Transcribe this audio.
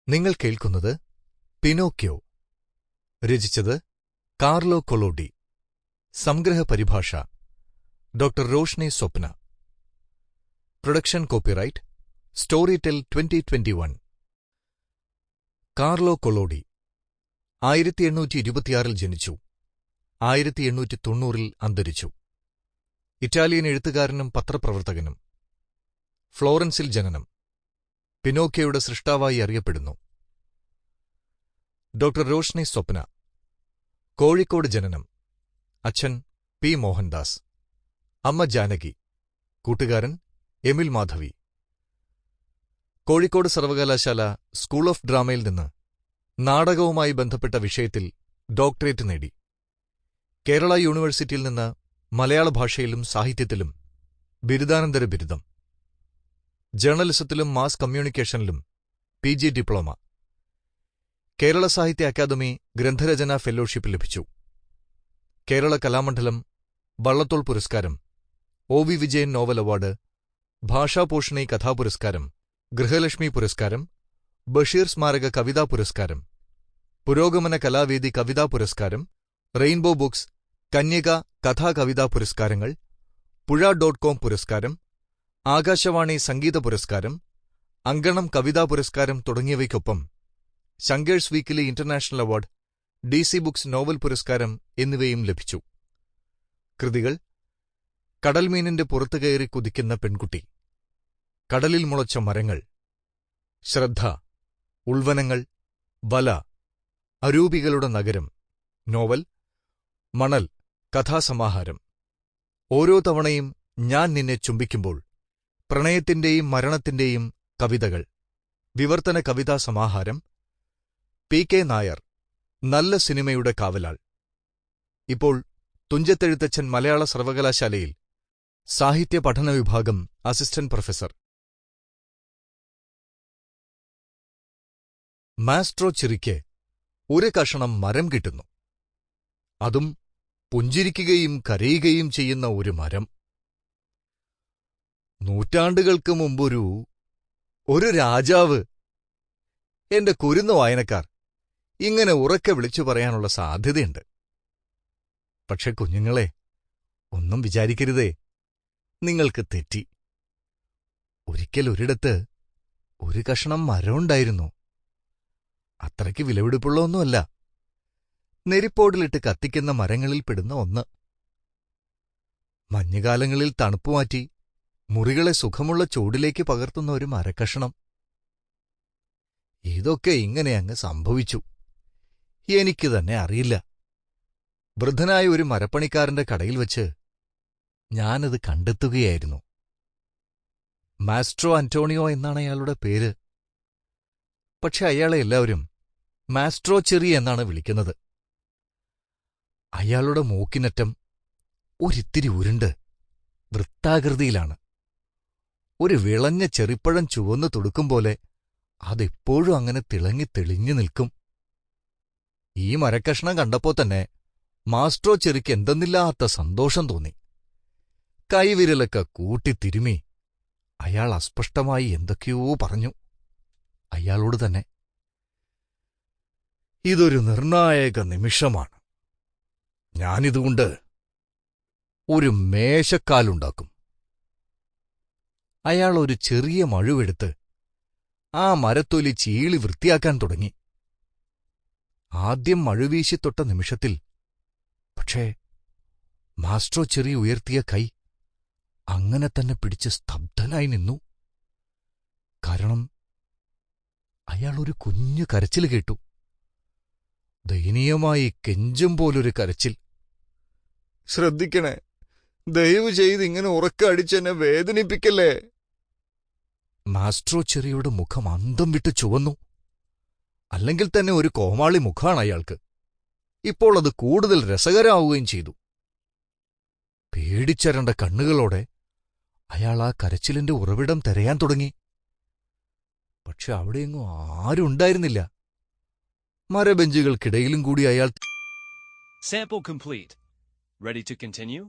നിങ്ങൾ കേൾക്കുന്നത് പിനോക്യോ. രചിച്ചത് കാർലോ കൊളോഡി. സംഗ്രഹ പരിഭാഷ doctor Roshni Swapna. Production copyright Storytel 2021. Carlo Collodi 1826 ജനിച്ചു. 1890 അന്തരിച്ചു. ഇറ്റാലിയൻ എഴുത്തുകാരനും പത്രപ്രവർത്തകനും. ഫ്ലോറൻസിൽ ജനനം. പിനോക്യോയുടെ സൃഷ്ടാവായി അറിയപ്പെടുന്നു. ഡോക്ടർ റോഷ്നി സ്വപ്ന. കോഴിക്കോട് ജനനം. അച്ഛൻ പി മോഹൻദാസ്, അമ്മ ജാനകി, കൂട്ടുകാരൻ എമിൽ മാധവി. കോഴിക്കോട് സർവകലാശാല സ്കൂൾ ഓഫ് ഡ്രാമയിൽ നിന്ന് നാടകവുമായി ബന്ധപ്പെട്ട വിഷയത്തിൽ ഡോക്ടറേറ്റ് നേടി. കേരള യൂണിവേഴ്സിറ്റിയിൽ നിന്ന് മലയാള ഭാഷയിലും സാഹിത്യത്തിലും ബിരുദാനന്തര ബിരുദം. ജേർണലിസത്തിലും മാസ് കമ്മ്യൂണിക്കേഷനിലും PG ഡിപ്ലോമ. കേരള സാഹിത്യ അക്കാദമി ഗ്രന്ഥരചനാ ഫെലോഷിപ്പ് ലഭിച്ചു. കേരള കലാമണ്ഡലം വള്ളത്തോൾ പുരസ്കാരം, OV Vijayan novel award, Bhashaposhini കഥാപുരസ്കാരം, ഗൃഹലക്ഷ്മി പുരസ്കാരം, ബഷീർ സ്മാരക കവിതാ പുരസ്കാരം, പുരോഗമന കലാവേദി കവിതാ പുരസ്കാരം, റെയിൻബോ ബുക്സ് കന്യക കഥാകവിതാ പുരസ്കാരങ്ങൾ, പുഴ.com പുരസ്കാരം, ആകാശവാണി സംഗീത പുരസ്കാരം, അങ്കണം കവിതാ പുരസ്കാരം തുടങ്ങിയവയ്ക്കൊപ്പം Shankar's weekly international award, DC books novel പുരസ്കാരം എന്നിവയും ലഭിച്ചു. കൃതികൾ: കടൽമീനിന്റെ പുറത്തുകയറി കുതിക്കുന്ന പെൺകുട്ടി, കടലിൽ മുളച്ച മരങ്ങൾ, ശ്രദ്ധ, ഉൾവനങ്ങൾ, വല, അരൂപികളുടെ നഗരം, നോവൽ, മണൽ കഥാസമാഹാരം, ഓരോ തവണയും ഞാൻ നിന്നെ ചുംബിക്കുമ്പോൾ, പ്രണയത്തിന്റെയും മരണത്തിന്റെയും കവിതകൾ, വിവർത്തന കവിതാ സമാഹാരം, PK നായർ, നല്ല സിനിമയുടെ കാവലാൾ. ഇപ്പോൾ തുഞ്ചത്തെഴുത്തച്ഛൻ മലയാള സർവകലാശാലയിൽ സാഹിത്യ പഠന വിഭാഗം അസിസ്റ്റന്റ് പ്രൊഫസർ. മാസ്ട്രോ ചെറിക്ക് ഒരു കഷണം മരം കിട്ടുന്നു. അതും പുഞ്ചിരിക്കുകയും കരയുകയും ചെയ്യുന്ന ഒരു മരം. നൂറ്റാണ്ടുകൾക്ക് മുമ്പൊരു രാജാവ്. എന്റെ കുരുന്ന വായനക്കാർ ഇങ്ങനെ ഉറക്കെ വിളിച്ചു പറയാനുള്ള സാധ്യതയുണ്ട്. പക്ഷെ കുഞ്ഞുങ്ങളെ, ഒന്നും വിചാരിക്കരുതേ, നിങ്ങൾക്ക് തെറ്റി. ഒരിക്കൽ ഒരിടത്ത് ഒരു കഷണം മരമുണ്ടായിരുന്നു. അത്രയ്ക്ക് വിലപിടിപ്പുള്ള ഒന്നുമല്ല. നെരിപ്പോടിലിട്ട് കത്തിക്കുന്ന മരങ്ങളിൽ പെടുന്ന ഒന്ന്. മഞ്ഞുകാലങ്ങളിൽ തണുപ്പുമാറ്റി മുറികളെ സുഖമുള്ള ചൂടിലേക്ക് പകർത്തുന്ന ഒരു മരക്കഷണം. ഇതൊക്കെ ഇങ്ങനെ അങ്ങ് സംഭവിച്ചു. എനിക്ക് തന്നെ അറിയില്ല. വൃദ്ധനായ ഒരു മരപ്പണിക്കാരന്റെ കടയിൽ വച്ച് ഞാനത് കണ്ടെത്തുകയായിരുന്നു. മാസ്ട്രോ അന്റോണിയോ എന്നാണ് അയാളുടെ പേര്. പക്ഷെ അയാളെ എല്ലാവരും മാസ്ട്രോ ചെറി എന്നാണ് വിളിക്കുന്നത്. അയാളുടെ മൂക്കിനറ്റം ഒരിത്തിരി ഉരുണ്ട് വൃത്താകൃതിയിലാണ്. ഒരു വിളഞ്ഞ ചെറിപ്പഴം ചുവന്നു തുടുക്കും പോലെ അതെപ്പോഴും അങ്ങനെ തിളങ്ങി തെളിഞ്ഞു നിൽക്കും. ഈ മരക്കഷ്ണം കണ്ടപ്പോ തന്നെ മാസ്ട്രോ ചെറിക്ക് എന്തെന്നില്ലാത്ത സന്തോഷം തോന്നി. കൈവിരലൊക്കെ കൂട്ടിത്തിരുമി അയാൾ അസ്പഷ്ടമായി എന്തൊക്കെയോ പറഞ്ഞു. അയാളോട് തന്നെ. ഇതൊരു നിർണായക നിമിഷമാണ്. ഞാനിതുകൊണ്ട് ഒരു മേശക്കാലുണ്ടാക്കും. അയാൾ ഒരു ചെറിയ മഴുവെടുത്ത് ആ മരത്തൊലി ചീളി വൃത്തിയാക്കാൻ തുടങ്ങി. ആദ്യം മഴുവീശിത്തൊട്ട നിമിഷത്തിൽ പക്ഷേ മാസ്ട്രോ ചെറി ഉയർത്തിയ കൈ അങ്ങനെ തന്നെ പിടിച്ച് സ്തബ്ധനായി നിന്നു. കാരണം അയാൾ ഒരു കുഞ്ഞു കരച്ചിൽ കേട്ടു. ദയനീയമായി കെഞ്ചും പോലൊരു കരച്ചിൽ. ശ്രദ്ധിക്കണേ, ദയവ് ചെയ്ത് ഇങ്ങനെ ഉറക്ക അടിച്ചെന്നെ വേദനിപ്പിക്കല്ലേ. മാസ്ട്രോ ചെറിയുടെ മുഖം അന്തം വിട്ട് ചുവന്നു. അല്ലെങ്കിൽ തന്നെ ഒരു കോമാളി മുഖാണ് അയാൾക്ക്. ഇപ്പോൾ അത് കൂടുതൽ രസകരമാവുകയും ചെയ്തു. പേടിച്ചരണ്ട കണ്ണുകളോടെ അയാൾ ആ കരച്ചിലിന്റെ ഉറവിടം തിരയാൻ തുടങ്ങി. പക്ഷെ അവിടെയെങ്ങും ആരുണ്ടായിരുന്നില്ല. മരബെഞ്ചുകൾക്കിടയിലും കൂടി അയാൾ Sample complete. Ready to continue?